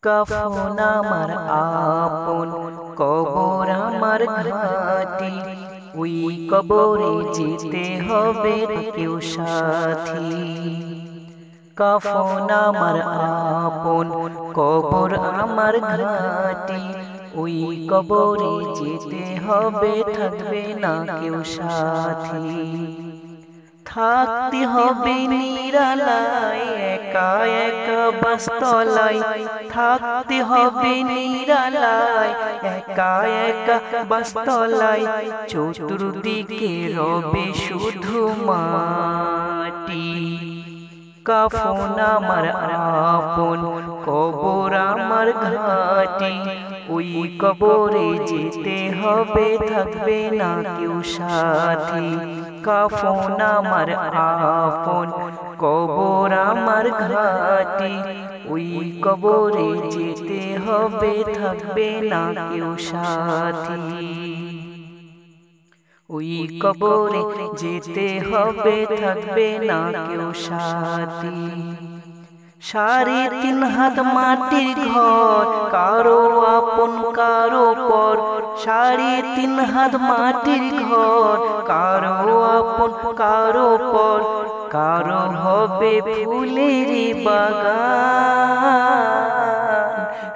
কাফন আমার আপন, কবর আমার ঘাটি, ওই কবরে যেতে হবে কেউ সাথী। কাফন আমার আপন, কবর আমার ঘাটি, ওই কবরে যেতে হবে, থাকবে না কেউ সাথী। থাকতে হবে নিরালায়, একা একা বাসতলায়, থাকতে হবে নিরালায়, একা একা বাসতলায়, চতুর্দিকে রবে শুধু মাটি। কাফন আমার আপন, কবর আমার ঘাটি, ওই কবরে যেতে হবে, থাকবে না কেউ সাথী। কাফন আমার আপন, কবর আমার ঘাটি, ওই কবরে যেতে হবে, থাকবে না কেউ সাথী। ওই কবরে যেতে হবে, থাকবে না কেউ সাথী। 3.5 হাত মাটির ঘর, কারো আপন কারো পর। 3.5 হাত মাটির ঘর, কারো আপন কারো পর। কারো হবে ফুলের বাগান,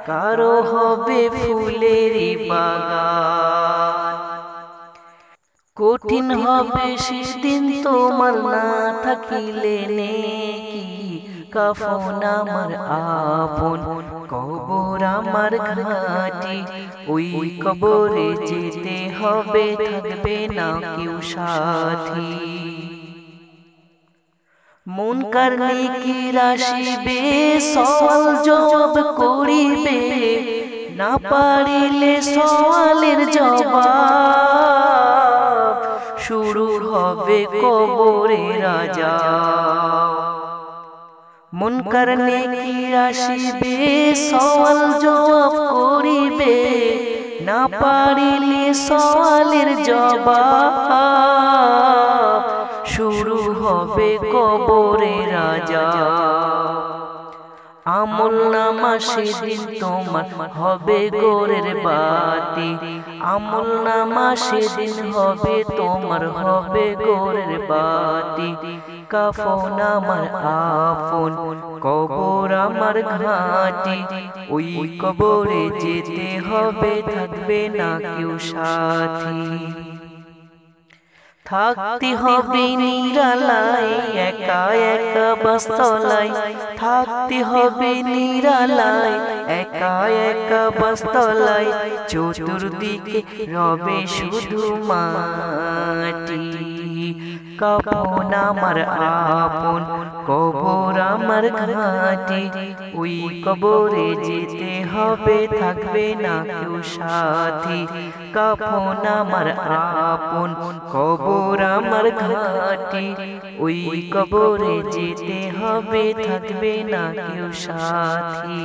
কারো হবে ফুলের বাগান। কঠিন হবে সেদিন তোমার না থাকিলে নেকি। কাফন আমার আপন, কবর আমার ঘাটি, ওই কবরে যেতে হবে, থাকবে না কেউ সাথী। মুনকার নেকির আসিবে, সওয়াল জবাব করিবে, না পারিলে সওয়ালের জবাব শুরু হবে কবরের আযাব। মুনকার নেকির আসিবে, সওয়াল জবাব করিবে, না পারিলে সওয়ালের জবাব শুরু হবে কবরের আযাব। আমলনামা সেদিন তোমার হবে গোরের বাতি, আমলনামা সেদিন হবে তোমার, হবে গোরের বাতি। কাফন আমার আপন, কবর আমার ঘাটি, ওই কবরে যেতে হবে, থাকবে না কেউ সাথী। থাকতে হবে নিরালায়, একা একা বাসতলায়, থাকতে হবে নিরালায়, একা একা বাসতলায়, চতুর্দিকে রবে শুধু মাটি। কাফন আমার আপন, কবর আমার ঘাটি, ওই কবরে যেতে হবে, থাকবে না কেউ সাথী। কাফন আমার আপন, কবর আমার ঘাটি, ওই কবরে যেতে হবে, থাকবে না কেউ সাথী।